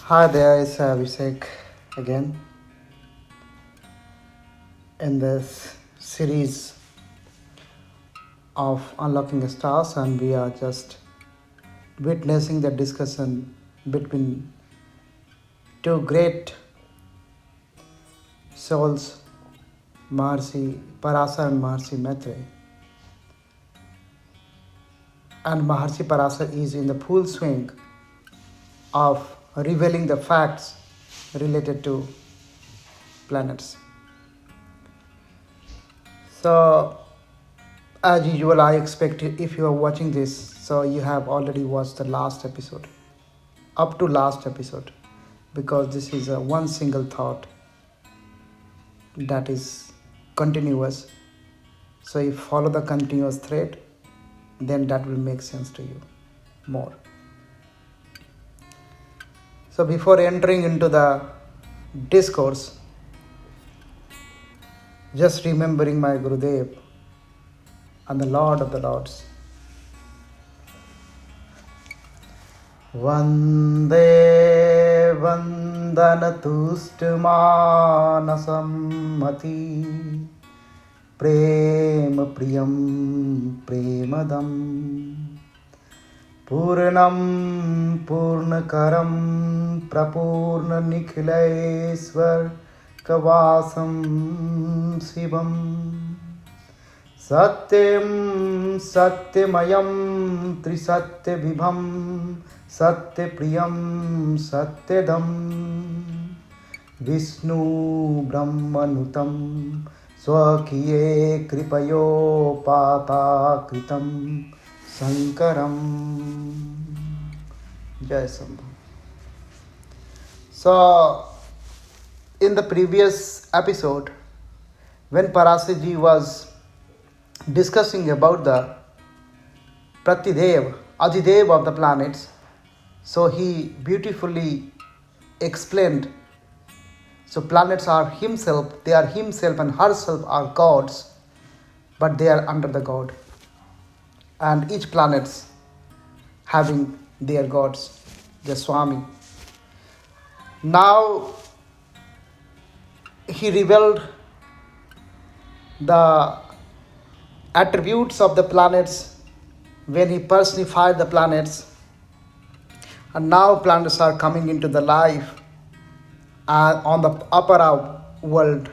Hi there, it's Abhishek again in this series of Unlocking the Stars, and we are just witnessing the discussion between two great souls, Maharshi Parashara and Maharshi Maitreya. And Maharshi Parashara is in the full swing of revealing the facts related to planets. So, as usual, I expect if you are watching this, so you have already watched the last episode, up to last episode, because this is a one single thought that is continuous. So, if you follow the continuous thread, then that will make sense to you more. So, before entering into the discourse, just remembering my Gurudev and the Lord of the Lords. Vande Vandanatushtmanasam Prema Priyam Premadam Purnam Purnakaram Prapurna Nikhileswar Kavasam Shivam Satyam Satyamayam Trisatya Vibham Satyapriyam Satyadam Vishnu Brahmanutam Swakiye Kripayo Pata Kritam Sankaram. Jai Sambhu. So, in the previous episode, when Parashara was discussing about the Pratidev, Adidev of the planets, so he beautifully explained. So planets are himself, they are himself and herself are gods, but they are under the god. And each planets having their gods, the Swami. Now he revealed the attributes of the planets when he personified the planets, and now planets are coming into the life, and on the upper world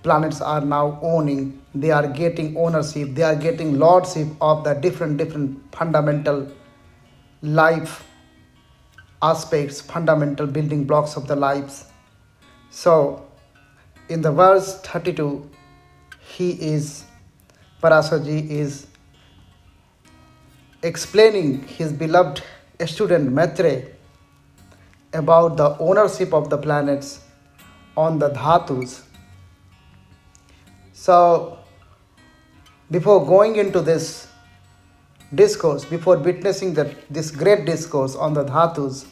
planets are now owning, they are getting ownership, they are getting lordship of the different fundamental life aspects, fundamental building blocks of the lives. So in the verse 32, Parashara is explaining his beloved student Maitreya about the ownership of the planets on the dhatus. So, before going into this discourse, before witnessing this great discourse on the dhatus,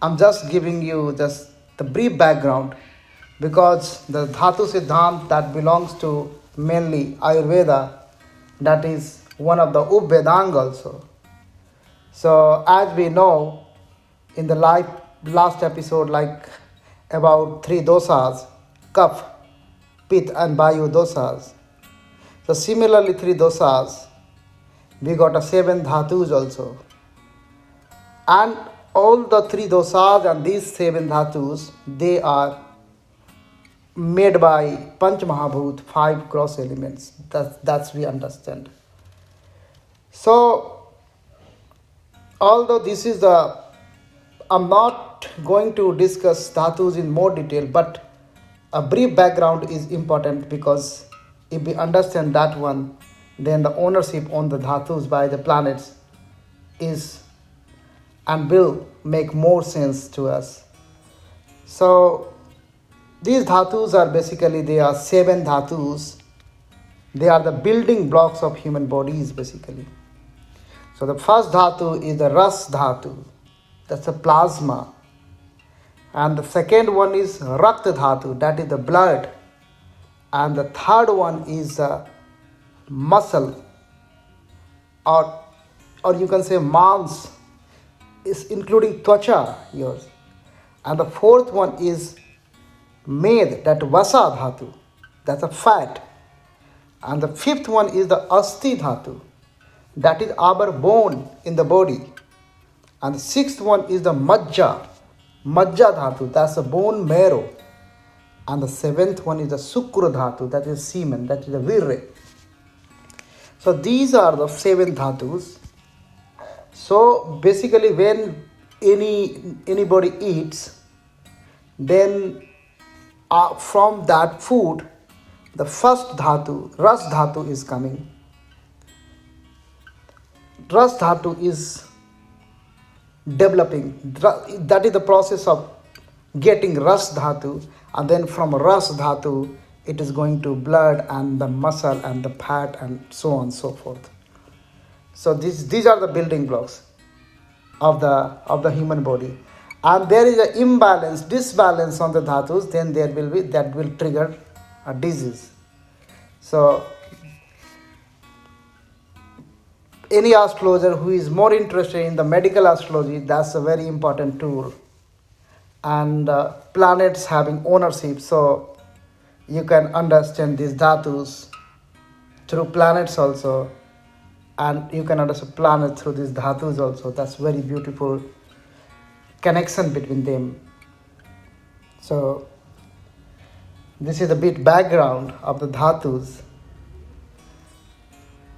I'm just giving you just the brief background, because the dhatu siddhant that belongs to mainly Ayurveda, that is one of the Vedanga also. So as we know in the last episode, like about 3 dosas, Kapha, Pitta and Vayu dosas. So similarly 3 dosas, we got a 7 dhatus also. And all the 3 dosas and these 7 dhatus, they are made by Panch Mahabhut, 5 gross elements. That's we understand. So, although this is I'm not going to discuss dhatus in more detail, but a brief background is important, because if we understand that one, then the ownership on the dhatus by the planets is and will make more sense to us. So, these dhatus are basically, they are 7 dhatus. They are the building blocks of human bodies basically. So the first dhatu is the ras dhatu, that's the plasma. And the second one is rakta dhatu, that is the blood. And the third one is muscle, or you can say mans, is including twacha, yours. And the fourth one is med, that vasa dhatu, that's a fat. And the fifth one is the asti dhatu, that is our bone in the body. And the sixth one is the majja dhatu, that's the bone marrow. And the seventh one is the sukra dhatu, that is semen, that is the virre. So these are the 7 dhatus. So basically when anybody eats, then from that food, the first dhatu, ras dhatu is coming. Ras dhatu is developing. That is the process of getting ras dhatu, and then from ras dhatu it is going to blood and the muscle and the fat and so on and so forth. So these are the building blocks of the human body. And there is an imbalance, disbalance on the dhatus, then that will trigger a disease. So any astrologer who is more interested in the medical astrology, that's a very important tool. And planets having ownership, so you can understand these dhatus through planets also, and you can understand planets through these dhatus also. That's very beautiful connection between them. So this is a bit background of the dhatus.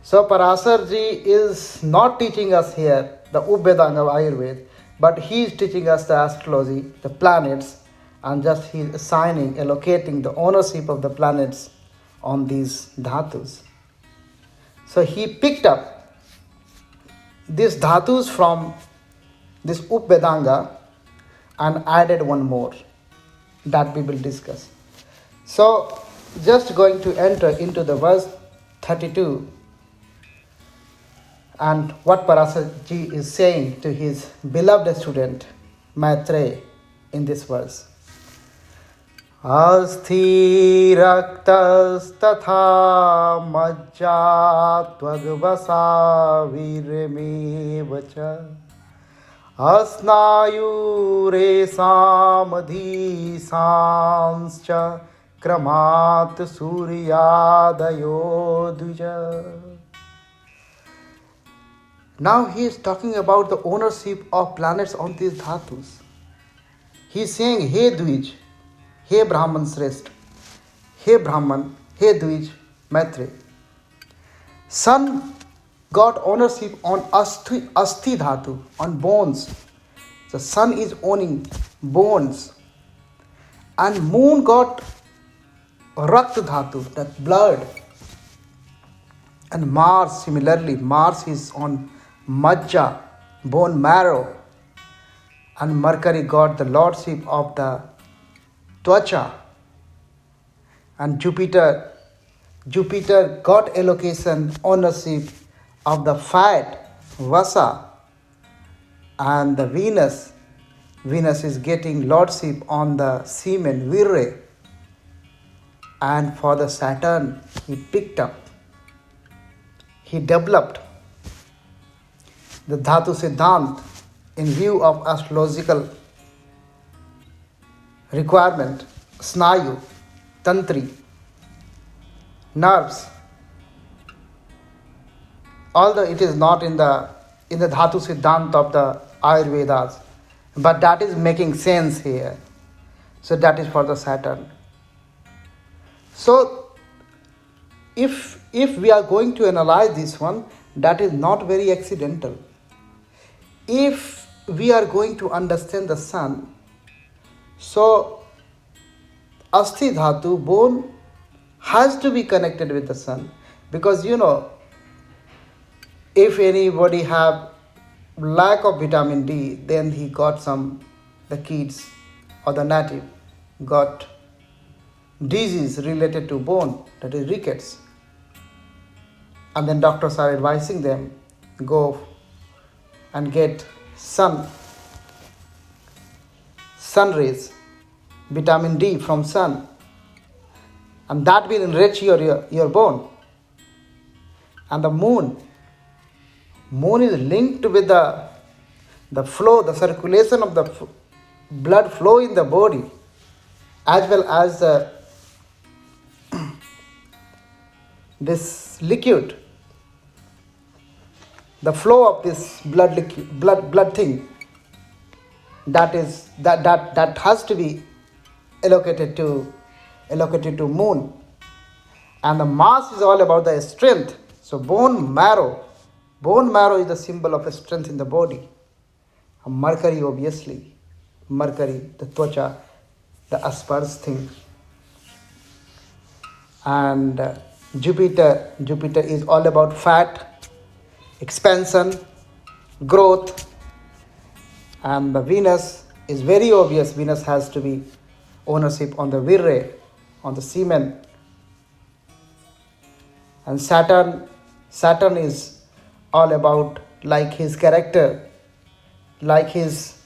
So Parashara ji is not teaching us here the Vedanga of Ayurveda, but he is teaching us the astrology, the planets, and just he is assigning, allocating the ownership of the planets on these dhatus. So he picked up these dhatus from this Vedanga and added one more that we will discuss. So just going to enter into the verse 32 and what Parashara ji is saying to his beloved student Maitreya in this verse. Asthi raktas tatha majja tvagvasa virmevacha asnayu resamadhi sanscha kramat suryadayo duja. Now he is talking about the ownership of planets on these dhatus. He is saying, Hey Dvij, Hey Brahman Shrestha, Hey Brahman, Hey Dvij, Maitreya. Sun got ownership on asti dhatu, on bones. The sun is owning bones. And moon got rakt dhatu, that blood. And Mars, similarly, Mars is on majja, bone marrow. And Mercury got the lordship of the twacha. And Jupiter got allocation, ownership of the fat, vasa. And the Venus is getting lordship on the semen, virre. And for the Saturn, he picked up, he developed the Dhatu Siddhant in view of astrological requirement, Snayu, Tantri, nerves. Although it is not in the Dhatu Siddhant of the Ayurvedas, but that is making sense here. So that is for the Saturn. So if we are going to analyze this one, that is not very accidental. If we are going to understand the sun, so Asti Dhatu, bone, has to be connected with the sun. Because if anybody have lack of vitamin D, then he got the kids or the native got disease related to bone, that is rickets. And then doctors are advising them, go and get sun rays, vitamin D from sun, and that will enrich your bone. And the moon is linked with the the flow, the circulation of the blood flow in the body, as well as this liquid, the flow of this blood thing, that has to be allocated to moon. And the mass is all about the strength. So bone marrow is the symbol of strength in the body. And Mercury, obviously, the twacha, the asperge thing. And Jupiter is all about fat, expansion, growth. And the Venus is very obvious. Venus has to be ownership on the virre, on the semen. And Saturn is all about like his character, like his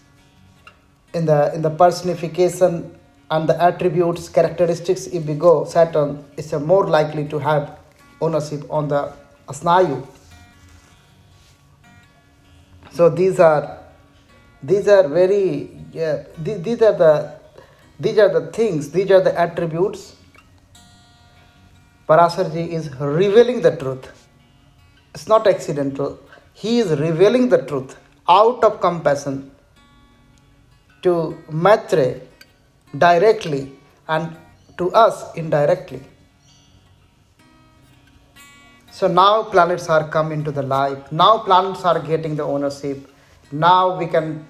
in the personification and the attributes, characteristics. If we go, Saturn is more likely to have ownership on the asnayu. So these are very these are the things, these are the attributes. Parashara is revealing the truth. It's not accidental. He is revealing the truth out of compassion to Maitre directly and to us indirectly. So now planets are come into the life. Now planets are getting the ownership. Now we can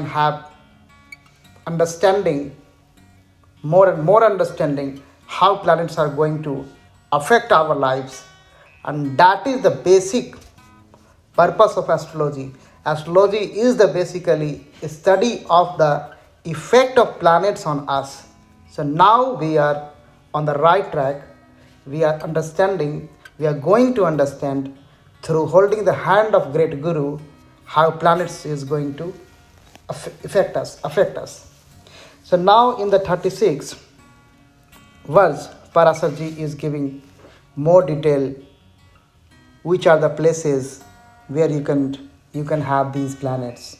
have understanding, more and more understanding how planets are going to affect our lives. And that is the basic purpose of astrology. Astrology is the basically study of the effect of planets on us. So now we are on the right track. We are understanding, we are going to understand through holding the hand of great Guru how planets is going to affect us. So now in the 36th verse, Parashara is giving more detail which are the places where you can have these planets.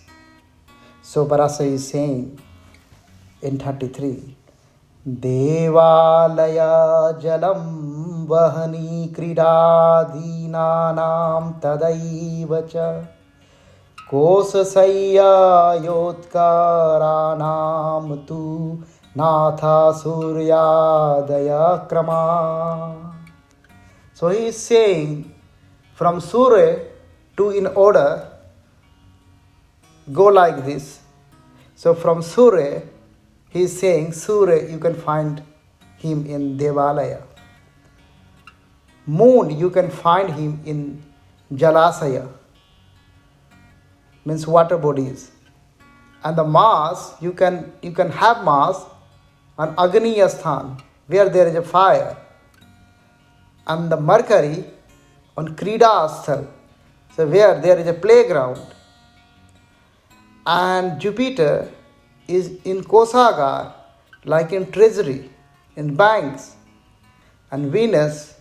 So Parashara is saying in 33, Devalaya jalam vahani kridadhinanam tadaivacha kosasaya yotkaranam tu natha suryadaya krama. So he is saying from Surya to in order go like this. So from Surya, he is saying Surya you can find him in Devalaya. Moon you can find him in Jalasaya, means water bodies. And the Mars you can have Mars on Agniya Sthan, where there is a fire. And the Mercury on Krida Asthal, so where there is a playground. And Jupiter is in Kosagar, like in treasury, in banks. And Venus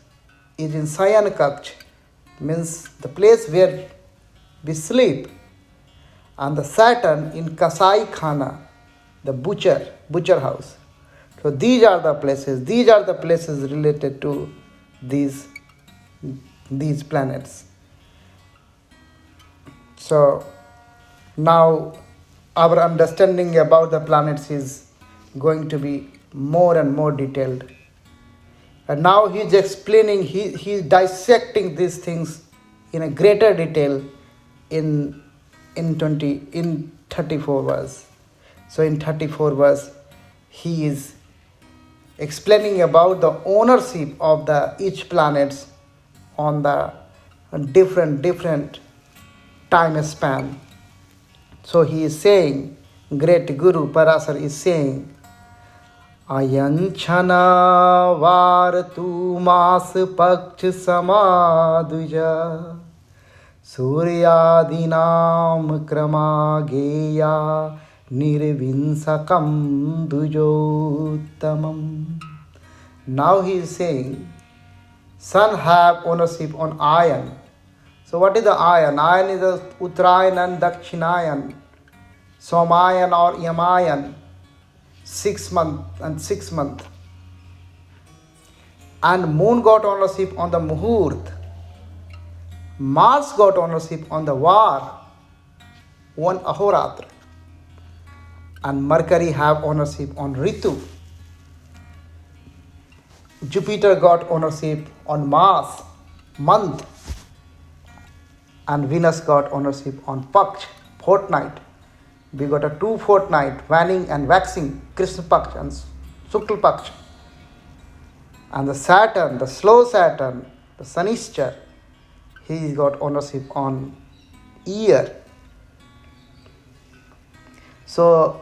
is in Sayan Kaksh, means the place where we sleep. And the Saturn in Kasai Khana, the butcher house. So these are the places related to these planets. So now our understanding about the planets is going to be more and more detailed. And now he's explaining, he's dissecting these things in a greater detail in 34 verse. So in 34 verse, he is explaining about the ownership of the each planets on the different time span. So he is saying, great Guru Parashara is saying, Ayanchana vartu mas paksh samaduja Suryadinam krama geya nirvinsakam dujottamam. Now he is saying, sun have ownership on iron. So what is the iron? Iron is the Uttarayan and Dakshinayan. Somayan or Yamayan, 6 months and 6 months. And moon got ownership on the Muhurt. Mars got ownership on the Var, 1 Ahoratra. And Mercury have ownership on Ritu. Jupiter got ownership on Mars, month. And Venus got ownership on Paksh, fortnight. We got a 2 fortnight, waning and waxing, Krishna Paksh and Shukla Paksh. And the Saturn, the slow Saturn, the Shanichar, he got ownership on year. So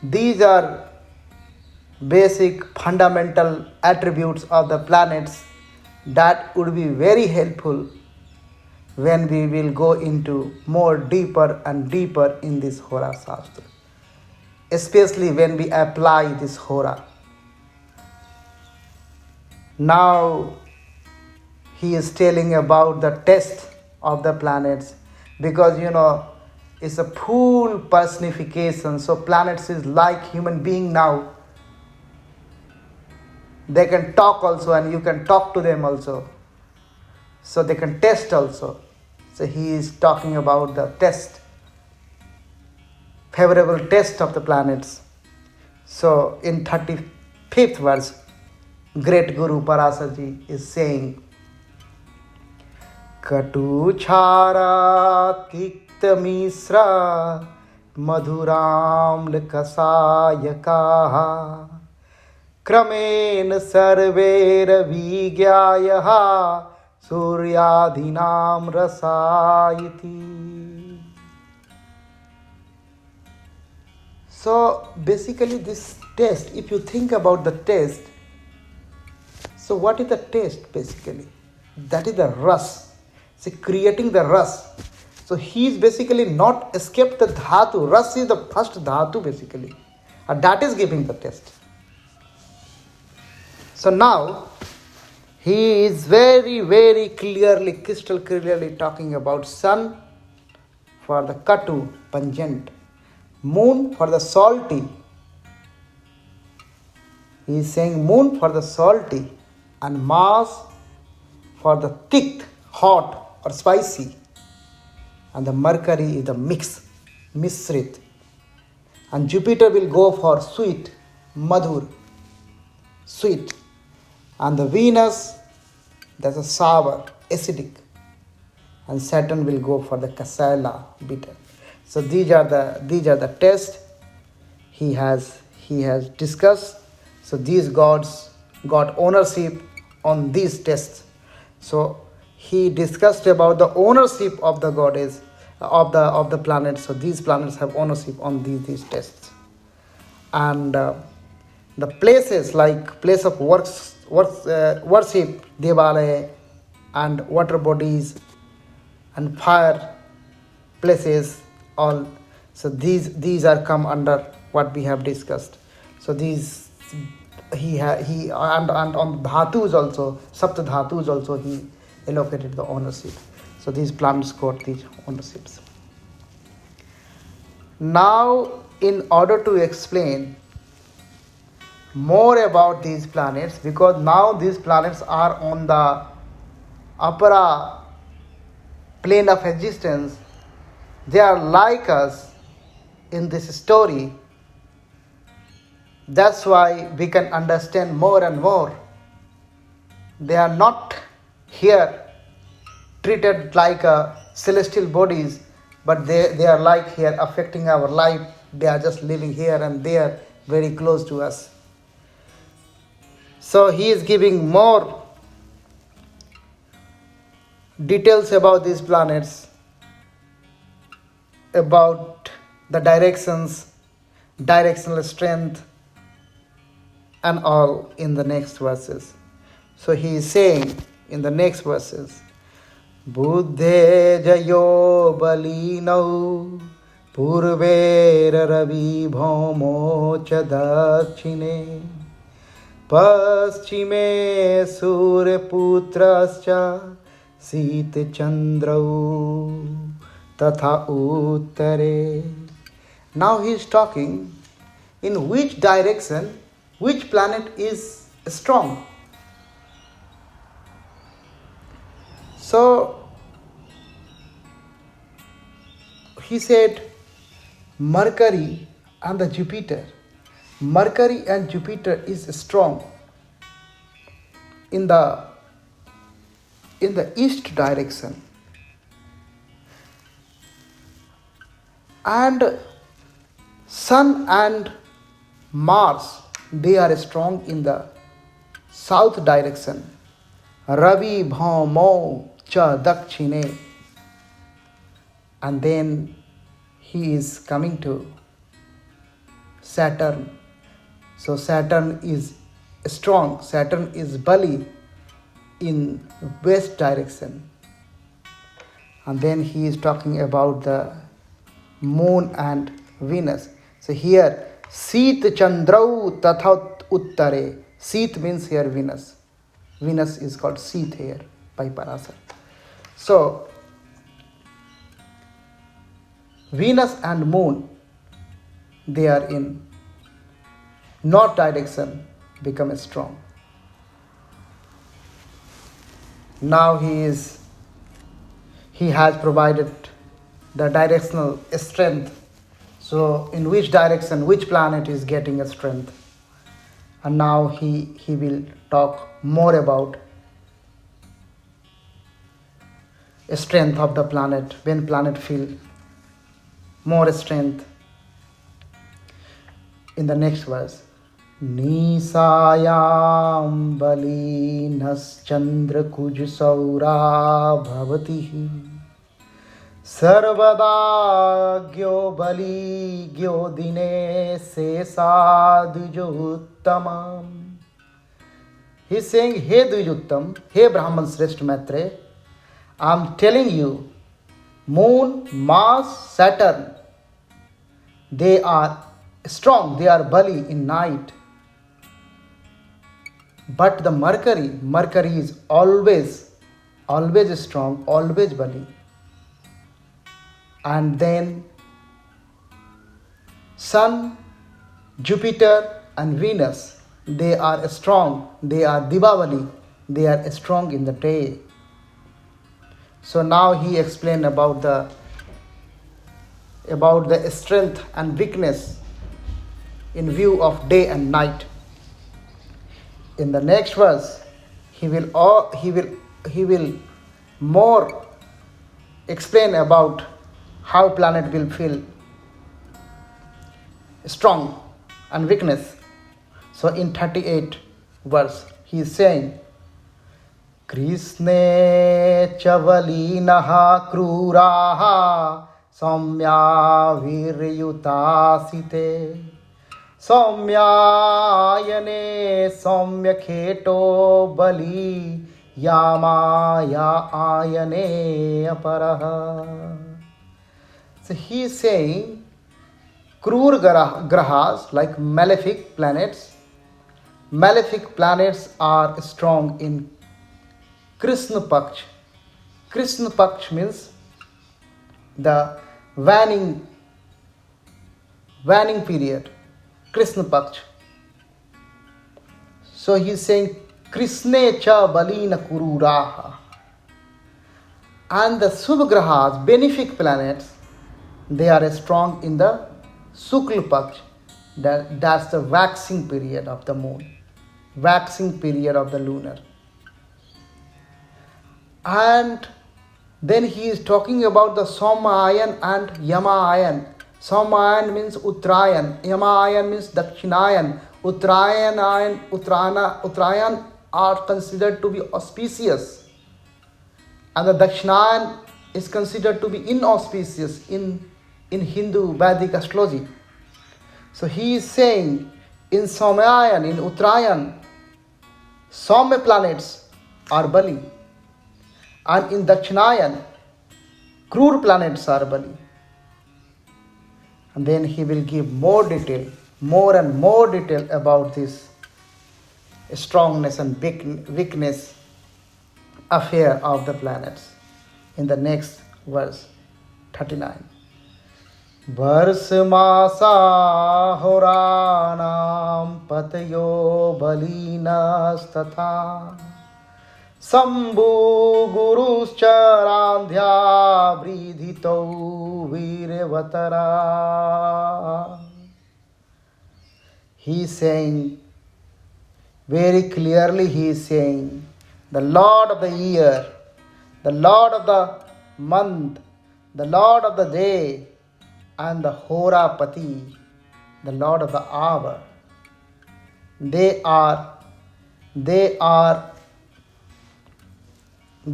these are basic fundamental attributes of the planets that would be very helpful when we will go into more deeper and deeper in this Hora Shastra, especially when we apply this Hora. Now he is telling about the test of the planets, because it's a full personification. So planets is like human being now. They can talk also, and you can talk to them also. So they can test also. So he is talking about the test, favorable test of the planets. So in 35th verse, great Guru Parashara ji is saying, Katu chara tikta misra madhuram lakasayakaha kramen sarvera vigyayaha suryadhinam rasayati. So basically this test, if you think about the test, so what is the test basically? That is the rus. See, creating the rus. So he is basically not escaped the dhatu. Rus is the first dhatu basically. And that is giving the test. So now he is very, very clearly, crystal clearly talking about sun for the katu, pungent, moon for the salty. He is saying moon for the salty, and Mars for the thick, hot or spicy, and the Mercury is the mix, misrit, and Jupiter will go for sweet, madhur, sweet, and the Venus, that's a sour, acidic, and Saturn will go for the kasala, bitter. So these are the tests he has discussed. So these gods got ownership on these tests. So he discussed about the ownership of the goddess of the planets. So these planets have ownership on these tests, and the places like place of worship, Devalaya, and water bodies and fire places, all. So these are come under what we have discussed. So these he and on dhatus also, sapta dhatus also he allocated the ownership. So these planets got these ownerships. Now, in order to explain more about these planets, because now these planets are on the upper plane of existence, they are like us in this story. That's why we can understand more and more. They are not here treated like celestial bodies, but they are like here affecting our life. They are just living here and there, very close to us. So he is giving more details about these planets, about the directions, directional strength, and all in the next verses. So he is saying in the next verses, Buddhe jayo balino purvera ravi bhomo cha dakshine paschime surya putrascha sita chandrau tatha uttare. Now he is talking in which direction, which planet is strong. So he said Mercury and the Jupiter. Mercury and Jupiter is strong in the east direction, and Sun and Mars, they are strong in the south direction. Ravi bhaumo cha dakshine. And then he is coming to Saturn. So Saturn is strong. Saturn is Bali in west direction. And then he is talking about the moon and Venus. So here, Seet Chandrau Tathat Uttare. Seet means here Venus. Venus is called Seet here by Parashara. So, Venus and moon, they are in north direction, become strong. Now he has provided the directional strength. So in which direction, which planet is getting a strength. And now he will talk more about the strength of the planet, when planet feel more strength. In the next verse, Nisayam balinas chandra kuj saura bhavati sarvada gyo bali gyo dine se sadhujo uttamam. He's saying, Hey Dvijuttam, hey Brahman Shrestha Maitre, I'm telling you, Moon, Mars, Saturn, they are strong, they are Bali in night. But the Mercury is always strong, always Bali. And then Sun, Jupiter and Venus, they are strong, they are Dibavali, they are strong in the day. So now he explained about the strength and weakness in view of day and night. In the next verse, he will more explain about how planet will feel strong and weakness. So in 38 verse, he is saying, Krisne chavalinaha kruraha samya viryutasite samyayane samya kheto bali yamaya ayane aparaha. So he is saying Krur grahas, like malefic planets. Malefic planets are strong in Krishna Paksh. Krishna Paksh means the waning period. Krishna Paksh. So he is saying Krishne cha balina kururaha. And the Subgrahas, benefic planets, they are strong in the Sukla Paksh. That's the waxing period of the moon, waxing period of the lunar. And then he is talking about the Somayan and Yamayan. Somayan means Uttarayan, Yamayan means Dakshinayan. Uttarayan are considered to be auspicious, and the Dakshinayan is considered to be inauspicious in Hindu Vedic astrology. So he is saying in Somayan, in Uttarayan, Soumya planets are Bali, and in Dakshinayan, Krur planets are Bali. And then he will give more and more detail about this strongness and weakness affair of the planets in the next verse 39. Varsmasa Horanam Patayo Balinastatha Sambhu Guruscharandhya Bridhito Virvatara. He is saying, very clearly he is saying, the Lord of the year, the Lord of the month, the Lord of the day, and the Hora Pati, the Lord of the hour, they are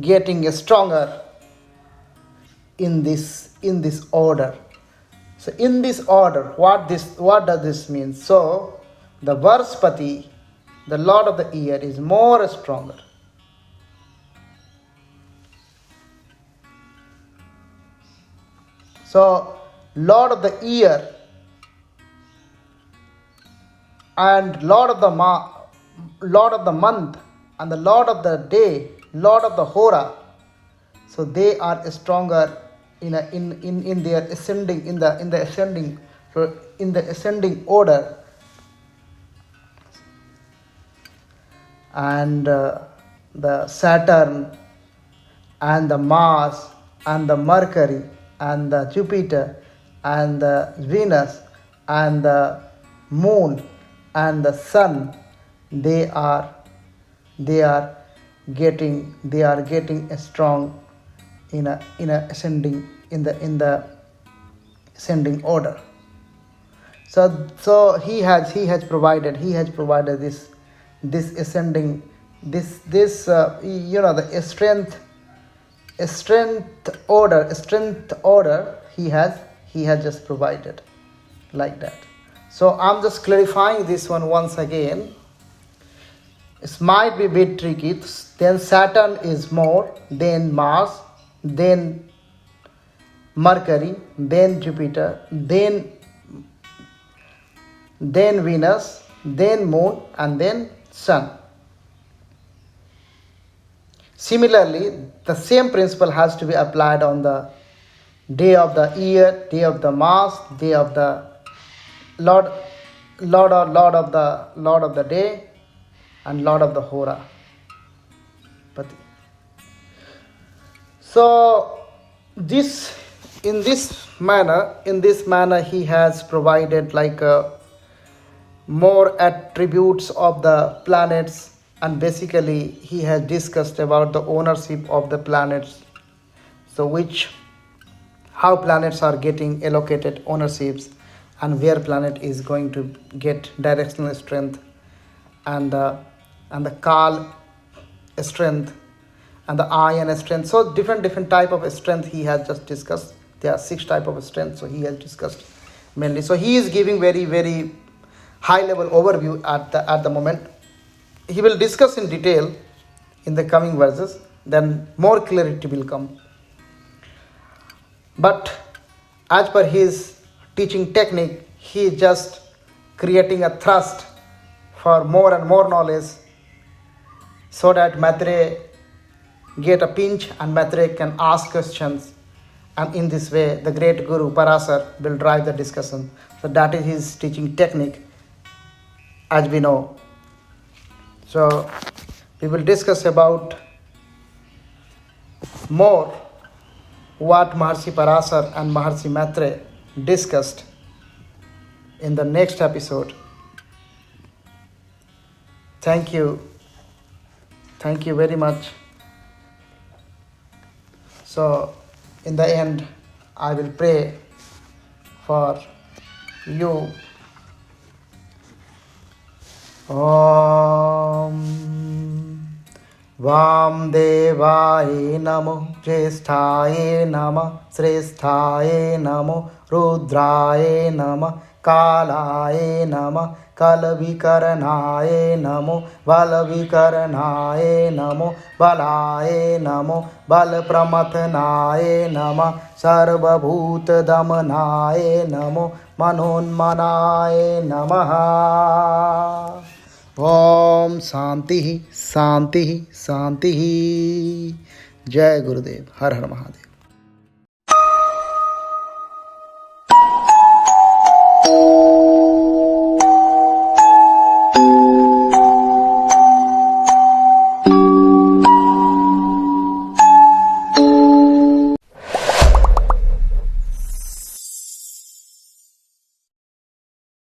getting stronger in this order. So in this order, what does this mean? So the Varspati, the Lord of the year, is more stronger. So Lord of the year and Lord of the month and the Lord of the day, Lord of the Hora, so they are stronger in their ascending in the ascending order. And the Saturn and the Mars and the Mercury and the Jupiter and the Venus and the Moon and the Sun, they are getting strong in the ascending order. So he has provided this ascending the strength order he has just provided like that. So I'm just clarifying this one once again. It might be a bit tricky. Then Saturn is more, then Mars, then Mercury, then Jupiter, then Venus, then Moon, and then Sun. Similarly, the same principle has to be applied on the day of the year, day of the Mars, day of the Lord of the day, and Lord of the Hora. So in this manner he has provided like more attributes of the planets, and basically he has discussed about the ownership of the planets, so how planets are getting allocated ownerships, and where planet is going to get directional strength, and the Kal strength, and the iron strength. So different type of strength he has just discussed. There are 6 type of strength, so he has discussed mainly. So he is giving very, very high level overview at the moment. He will discuss in detail in the coming verses, then more clarity will come. But as per his teaching technique, he is just creating a thrust for more and more knowledge, so that Maitre get a pinch and Maitre can ask questions, and in this way the great Guru Parashara will drive the discussion. So that is his teaching technique, as we know. So we will discuss about more what Maharshi Parashara and Maharshi Maitre discussed in the next episode. Thank you very much. So in the end, I will pray for you. Om Vamdevaye Namo, Jyeshthaye Namo, Shresthaye Namo, Rudraye Namo, Kalaye Namo, Kalvikaranaye Namo, Valvikaranaye Namo, Balaye Namo, Balpramathanaye Namo, Sarvabhut Damanaye Namo, Manonmanaye Namaha. Om Shanti Shanti Shanti. Jai Gurudev. Har Har Mahadev.